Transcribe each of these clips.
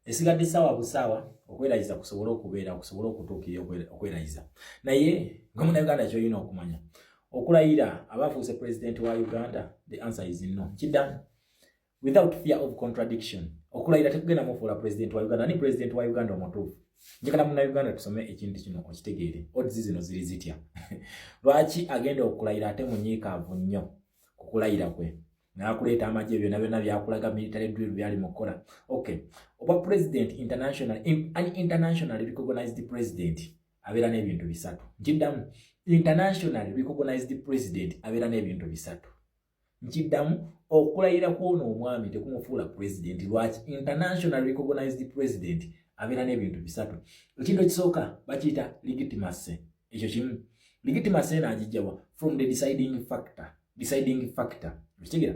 esigadde sawa busawa okwerayiza kusobola okubeera okusobola okutuukirira okwerayiza naye nga munnayuganda ky'olina okumanya okulayira abafuuse president wa Uganda the answer is no kiddamu without fear of contradiction okulayira tekugenda mufuula president wa Uganda ni president wa Uganda omutuufu njagala munnayuganda tusome ekintu kino okitegeere odds zino ziri zitya lwaki agenda okulayira ate munyiikaavu nnyo ku kulayira kwe nakuleeta amagye byonna byakulaga military drill byali mukola okay oba president internationally recognized president abeera n'ebintu bisatu nkiddamu internationally recognized president abeera n'ebintu bisatu nkiddamu okulayira kw'ono omwami tekumufuula president lwaki internationally recognized president abeera n'ebintu bisatu ekintu ekisooka bakiyita legitimacy ekyo kimu legitimacy naagijjawa from the deciding factor Vichigira.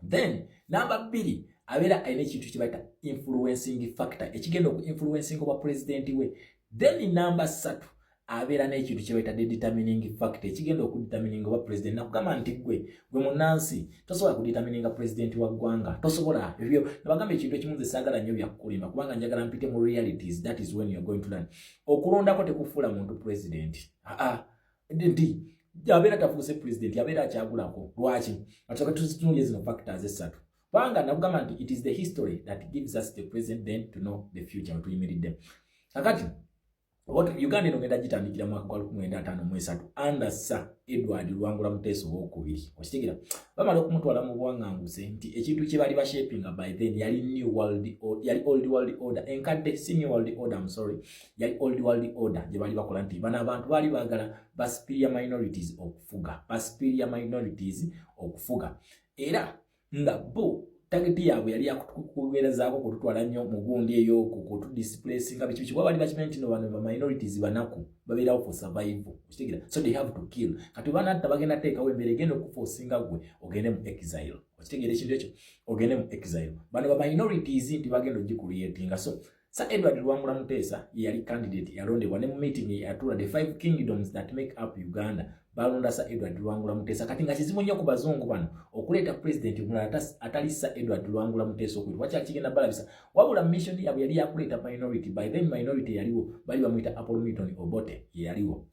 Then number 2 abera aine kintu kibaita influencing factor ekigenda ku influencing oba president we. Then number 3 abera ne kintu kibaita determining factor ekigenda ku determining oba president nakugamba nti gwe munansi tosobola ku determining president wa gwanga tosobola ebyo nabagambe ekintu ekimunze sagala nnyo byakukulima kubanga njagala mpite mu realities that is when you are going to learn okulonda ko tekufula muntu president ndi Yabera tafuuse president yabera akyagulako lwaki atoka tuzitunye zino factors esatu banga nakugamba nti it is the history that gives us the present then to know the future to imitate them akati what Uganda ngenda gitandikira mwaka gwa 1953 under Sir Edward Luwangula Muteesa owokubiri okitegeera bamala okumutwala mu bwanganguse nti ekintu kye bali bashapinga by then yali new world yali old world order enkadde senior world order yali old world order gye bali bakola nti bana abantu bali bagala superior minorities okufuga era nga bo target yaabwe yali yakuwerezaako kututwala nnyo mu gundi eyo ku displace nga bichi bali bachimenti no bano minorities banaku babeerawo for survival okitegeera so they have to kill kati bana tabagenda teeka wembere genda okuforcinga gwe ogende mu exile okitegeera ekintu ekyo ogende mu exile bano ba minorities nti bagenda ogicreatinga so Sir Edward Luwangula Muteesa yali candidate yalondebwa ne mu meeting yatula the 5 kingdoms that make up Uganda balonda Sir Edward Luwangula Muteesa kati nga kizibu nnyo ku bazungu bano okuleeta president mulala atali Sir Edward Luwangula Muteesa okuli wacha kigenda balabisa wabula mission yabwe yali yakuleeta minority by then minority yaliwo bali bamuyita Apollo Milton Obote yaliwo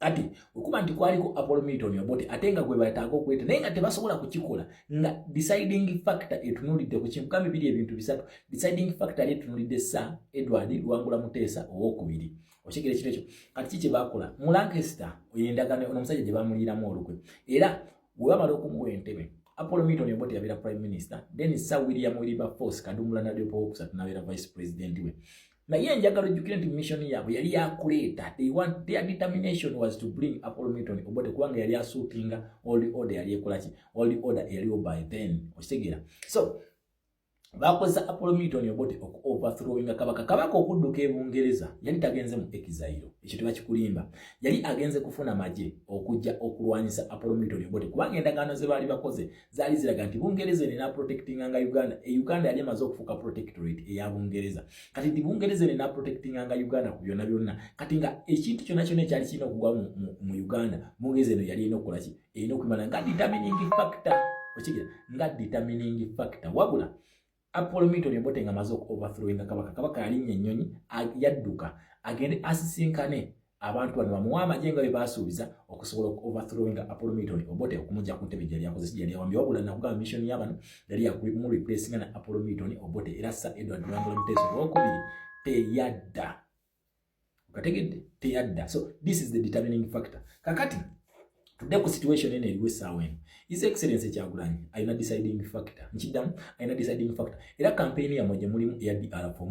kati okuba nti kwaliko Apollo Milton Obote atenga gwe bayitaako okuleeta naye nga tebasobola kukikola nga deciding factor etunulidde ku kintu kambi biri ebintu bisatu deciding factor etunulidde Sir Edward Luwangula Muteesa owokubiri okitegeera ekintu ekyo kati kiki bakola mu Lancaster oyendagano omusajja gye bamuliramu olukwe era bwe bamala okumuwa entebe Apollo Milton Obote yabeera prime minister then Sir William Wilberforce Kadumula Nadiopo owokusatu n'abeera vice president we naye njagala ojjukire nti mission yaabwe yali yakuleeta their determination was to bring Apollo Milton Obote kubanga yali asuutinga old order yali ekolaki old order yaliwo by then okitegeera so bakozesa Apollo Milton Obote overthrowing kabaka okudduka Bungereza yali tagenze mu exile ekyo tebakikulimba yali agenze kufuna maje okujja okulwanyisa Apollo Milton Obote kubanga endagaano ze bali bakoze zaali ziraga nti Bungereza nina protectinganga Uganda Uganda yali amaze okufuuka protectorate eya Bungereza kati Bungereza nina protectinganga Uganda ku byonna kati nga ekintu kyonna ekyali kirina okugwa mu Uganda Bungereza eno yali enokolaki erina okumala nga determining factor wabula Apollo Milton Obote nga maze overthrowing kabaka alinnye ennyonyi yadduka agende asisinkane abantu bano bamuwa amagye nga bwe baasuubiza okusobola overthrowing Apollo Milton Obote okumujja ku ntebe gyali yakoze gyali yawambye wabula nakugamba mission y'abano yali yakulimu replacing na Apollo Milton Obote era Sir Edward Luwangula Muteesa owokubiri teyadda okategedde teyadda so this is the determining factor kakati today ku situation ene eliwe sawen His Excellency Kyagulanyi ayina deciding factor nkidamu ayina deciding factor era campaign ya moja mulimu ya DRF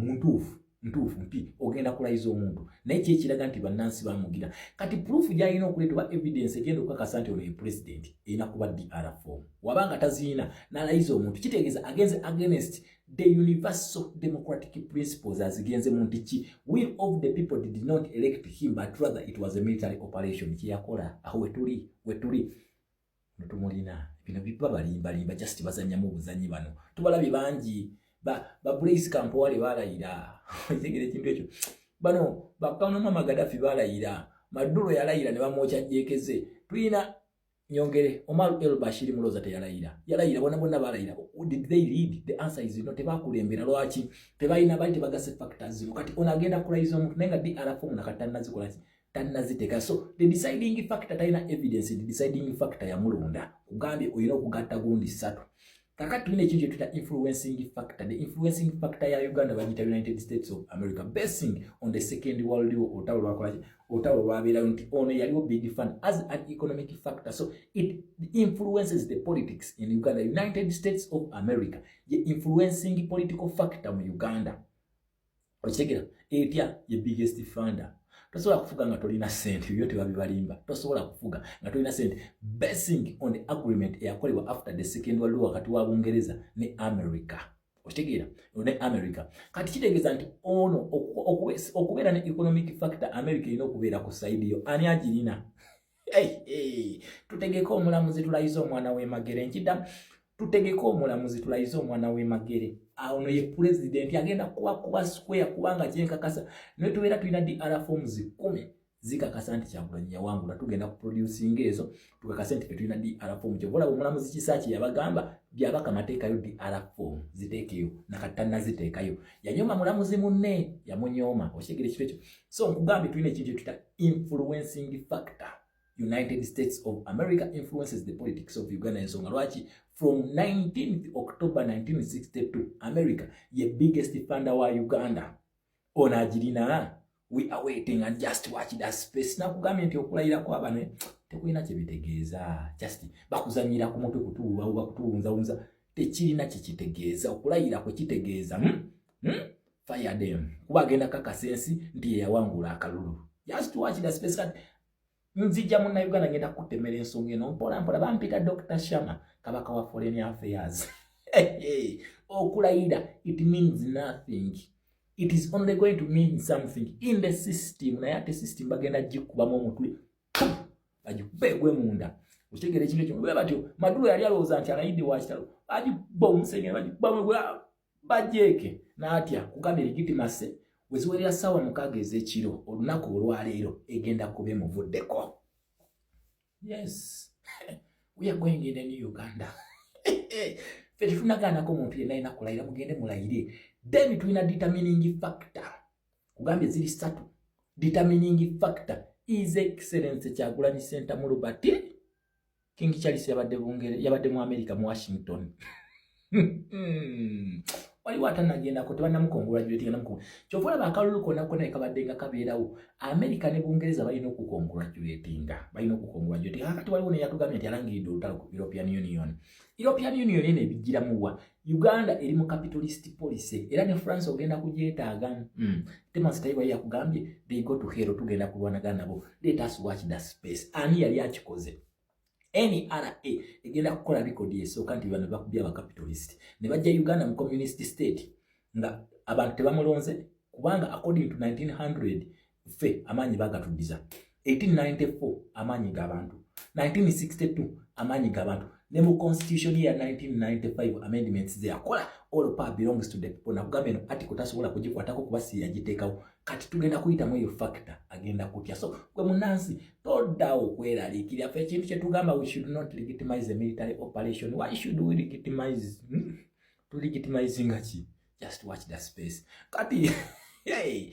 ntuufu mpi ogenda kulayiza omuntu naye kyekiraga nti bannansi bamugira kati proof gyalina okuleetebwa evidence egenda okukakasa nti ono president erina kuba DRF wabanga taziina n'alayiza omuntu kitegeeza agenze against the universal democratic principles azigenze mu nti will of the people did not elect him but rather it was a military operation kyeyakola aho wetuli tumulina bino bipa balimba just bazanya mu buzanyi bano tubalabye bangi ba Blaise Compaoré balayira tegere kintu ekyo bano bakano mama Gaddafi balayira Maduro yalayira ne bamwocha jekeze tulina nyongere Omar el-Bashir muloza yalayira bonna balayira. Did they lead? The answer is no. Tebakulembera lwaki tebalina bali tebagase factors zino kati onagenda kulayiza omuntu nenga DRF nakatannazikola tannaziteka. So the deciding factor talina evidence. The deciding factor ya mulonda kugambye oyina okugatta gundi 3 kakati tulina ekintu kyetuyita influencing factor. The influencing factor ya Uganda bagita United States of America basing on the Second World War. Otalo lwabeera nti ono yaliwo big fan as an economic factor. So it influences the politics in Uganda. United States of America ye influencing political factor mu Uganda. Okitegera etya ye biggest funder. Tosobola kufuga nga tolina sente yote babibalimba. Tosobola kufuga nga tolina sente basing on the agreement eyakolebwa after the Second World War wakati wa Bungereza ne America. Okitegera ne America. Kati kitegeeza nti ono okubeera ne economic factor America ino okubeera ku side yo ani agirina. Tutegeka omulamuzi tulayiza omwana w'emagere nkidda tutegeka omulamuzi tulayiza omwana w'emagere ono ye president agenda kuba square kubanga kyenkakasa ne tubeera tulina DR forms 10 zikakasa nti Kyagulanyi yawangula tugenda ku producing ezo tukakasa nti tulina DR form kyobola omulamuzi Kisaaki yabagamba byabaka mateekayo DR form ziteekeyo nakatana ziteekayo yanyoma mulamuzi munne yamunyoma oshegere kito ekyo. So nkugambye tulina ekintu tuta influencing factor. United States of America influences the politics of Uganda ensonga lwaki from 19th October 1962 America ye biggest funder wa Uganda onagirina. We are waiting and just watch that space. Na kugambye nti okulayira kwa bano tekulina kye bitegeeza just bakuzanyira ku mutwe kutuuba oba kutuunzaunza tekirina kye kitegeeza okulayira kwe kitegeeza fire them kuba agenda kakasensi nti yawangula akalulu just watch that space. Nzija munna Uganda ngenda kutemera ensonga eno mpola bampita Dr. Shama kabaka wa foreign affairs. Okulayira it means nothing. It is only going to mean something in the system. Na yate system bagenda jikubamu omutwe bagikubegwe munda. Ukitegere ekintu ekyo bwe batyo Maduro yali alowooza nti alayidde wa kitalo bagikuba omusenge bagikubamu bajeke n'atya kugambye legitimacy weziwerera ssaawa 6 ez'ekiro olunaku olwaleero egenda kuba emuvuddeko. Yes. We are going in a new Uganda. Fete tunagaanako omuntu yenna alina kulayira mugende mulayire. Then tulina determining factor. Kugambye ziri 3. Determining factor is excellence Kyagulanyi Center mu Robert King Charles yabadde mu America mu Washington. Waliwo atanagendako tebannamukongratulatinga namukongo kyovola bakalulu konna ekabadde nga kabeerawo America ne Bungereza balina okukongratulatinga kakati waliwo neyatugambye nti alangiridde olutalo ku European Union eno ebijjiramuwa Uganda eri mu capitalist policy era ne France ogenda kugyetaaga Temasi Taiba yakugambye they go to hell tugenda kulwanagana nabo. Let us watch that space. Ani yali akikoze NRA egenda kukola record esooka nti bano bakubya aba capitalist ne bajja Uganda mu communist state nga abantu tebamulonze kubanga according to 1900 fe amanyi bagatuddiza 1894 amanyi g'abantu 1962 amanyi g'abantu ne mu constitution ya 1995 amendments zeyakola all power belongs to the people. Na kugambye no article tasobola kugikwatako kuba si yagiteekawo kati tugenda kuyitamu eyo factor agenda kutya. So gwe munansi toddawo kweraliikirira ffe ekintu kye tugamba we should not legitimize a military operation. Why should we legitimize to legitimize ngaki? Just watch that space kati hey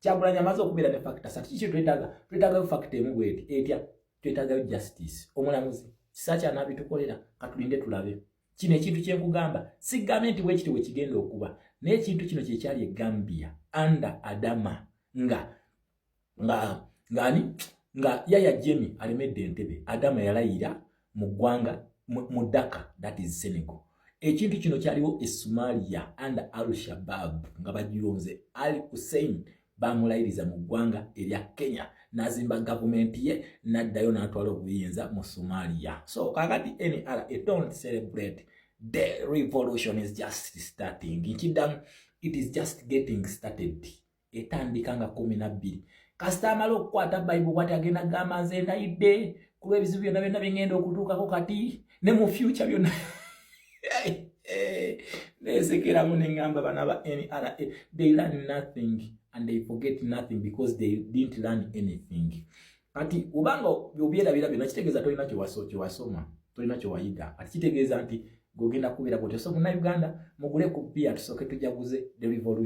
Kyagulanyi amaze okubeera ne factor sati kiki twetaaga factor emu bweti etya twetaaga justice omulamuzi Kisaaki anabitukolera katulinde tulabe. Kino ekintu kyenkugamba sigambye nti bwekiti bwe kigenda okuba n'ekintu kino kyekyali e Gambia under Adama nga Yaya Jammeh alemedde Entebbe Adama yalayira mu ggwanga mu Dhaka that is Senegal. Ekintu kino kyaliwo e Somalia under Al-Shabaab nga bagironze Ali Hussein bamulayiriza mu ggwanga erya Kenya nazimba government ye naddayo n'atwala obuyinza mu Somalia. So kakati NRA don't celebrate the revolution is just starting. It is just getting started. Etandika nga 12 kasita amala okukwata Bible bwati agenda gamba nze ndayidde kuba ebizibu byonna byonna bingenda okutuukako kati ne mu future byonna nesekeramu nengamba bana ba NRA they learn nothing and they forget nothing because they didn't learn anything. anti ubanga obyerabira byonna kitegeeza tolina kyewasoma tolina kyewayiga ati kitegeeza nti gogenda kubeera gotyo so munnayuganda mugule ku bbiya tusooke tujaguze the revolution